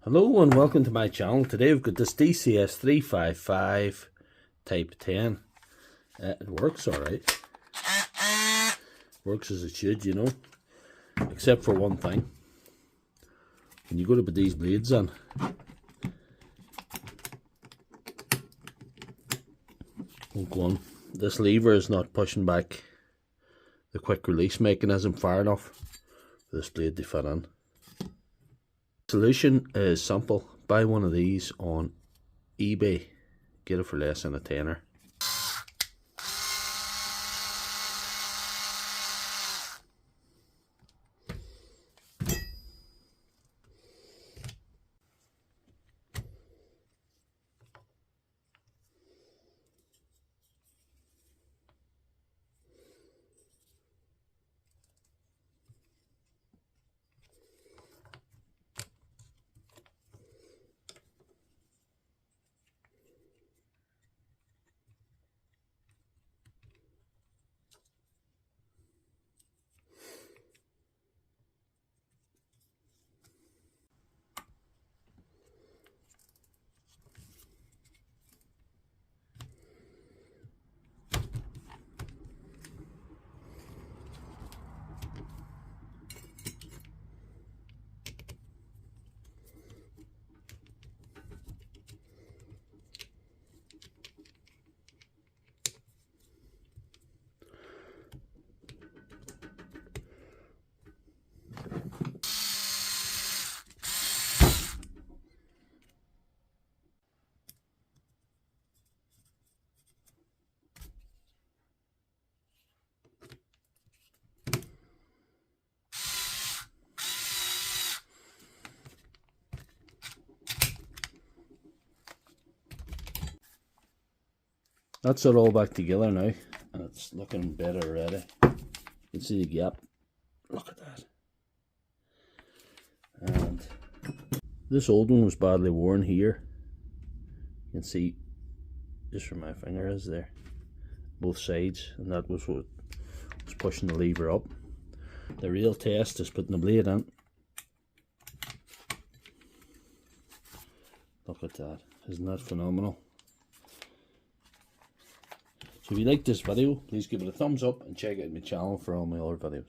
Hello and welcome to my channel. Today we've got this DCS355 type 10. It works alright. Works as it should, you know. Except for one thing. When you go to put these blades in, this lever is not pushing back the quick release mechanism far enough for this blade to fit in. Solution is simple. Buy one of these on eBay. Get it for less than a tenner. That's it all back together now, and it's looking better already. You can see the gap. Look at that. And this old one was badly worn here. You can see just where my finger is there, both sides, and that was what was pushing the lever up. The real test is putting the blade in. Look at that. Isn't that phenomenal? So if you like this video, please give it a thumbs up and check out my channel for all my other videos.